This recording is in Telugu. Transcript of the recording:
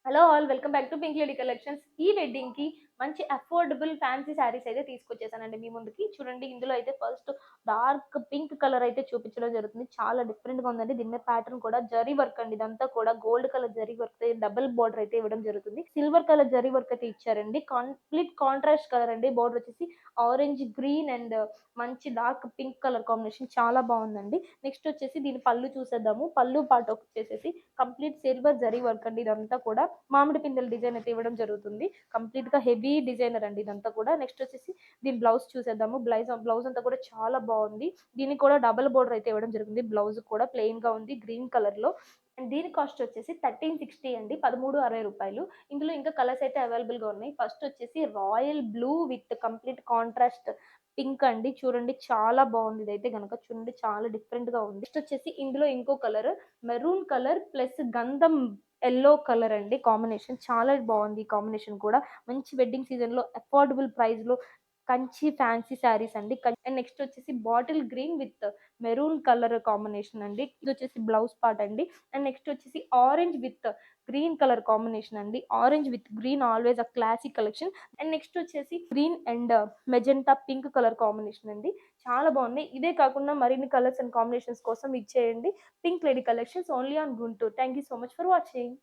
Hello all welcome back to pink lady collections. ఈ వెడ్డింగ్‌కి మంచి అఫోర్డబుల్ ఫ్యాన్సీ శారీస్ అయితే తీసుకొచ్చేసానండి మీ ముందుకి. చూడండి ఇందులో అయితే ఫస్ట్ డార్క్ పింక్ కలర్ అయితే చూపించడం జరుగుతుంది. చాలా డిఫరెంట్‌గా ఉందండి. దీని మీద ప్యాటర్న్ కూడా జరీ వర్క్ అండి. ఇదంతా కూడా gold colour zari work double border అయితే ఇవ్వడం జరుగుతుంది. సిల్వర్ కలర్ జరీ వర్క్ అయితే ఇచ్చారండి. కంప్లీట్ కాంట్రాస్ట్ కలర్ అండి. బోర్డర్ వచ్చేసి ఆరెంజ్, గ్రీన్ అండ్ మంచి డార్క్ పింక్ కలర్ కాంబినేషన్ చాలా బావుందండి. నెక్స్ట్ వచ్చేసి దీని పళ్ళు చూసేద్దాము. పళ్ళు పార్ట్ వచ్చేసేసి కంప్లీట్ సిల్వర్ జరీ వర్క్ అండి ఇదంతా కూడా. మామిడి పిందెల డిజైన్ అయితే ఇవ్వడం జరుగుతుంది. కంప్లీట్‌గా హెవీ డిజైనర్ అండి ఇదంతా కూడా. నెక్స్ట్ వచ్చేసి దీని బ్లౌజ్ చూసేద్దాము. బ్లౌజ్ అంతా కూడా చాలా బావుంది. దీనికి కూడా డబుల్ బోర్డర్ అయితే ఇవ్వడం జరిగింది. బ్లౌజ్ కూడా ప్లెయిన్‌గా ఉంది గ్రీన్ కలర్‌లో. అండ్ దీని కాస్ట్ వచ్చేసి 1360 అండి. రూ. 1360. ఇందులో ఇంకా కలర్స్ అయితే అవైలబుల్‌గా ఉన్నాయి. ఫస్ట్ వచ్చేసి royal blue with complete contrast pink అండి. చూడండి చాలా బావుంది ఇదైతే గనక. చూడండి చాలా డిఫరెంట్‌గా ఉంది. నెక్స్ట్ వచ్చేసి ఇందులో ఇంకో కలర్ మెరూన్ కలర్ ప్లస్ గంధం యెల్లో కలర్ అండి కాంబినేషన్. చాలా బావుంది ఈ కాంబినేషన్ కూడా. మంచి వెడ్డింగ్ సీజన్‌లో అఫోర్డబుల్ ప్రైస్‌లో కంచి ఫ్యాన్సీ శారీస్ అండి. అండ్ నెక్స్ట్ వచ్చేసి bottle green with maroon colour combination అండి. ఇదొచ్చేసి బ్లౌజ్ పార్ట్ అండి. అండ్ నెక్స్ట్ వచ్చేసి orange with green colour combination అండి. Orange with green always a classic collection. And next వచ్చేసి green and magenta pink colour combination అండి. చాలా బావున్నాయి. ఇదే కాకుండా మరిన్ని కలర్స్ అండ్ కాంబినేషన్స్ కోసం ఇచ్చేయండి. Pink lady collections only on Guntur. Thank you so much for watching.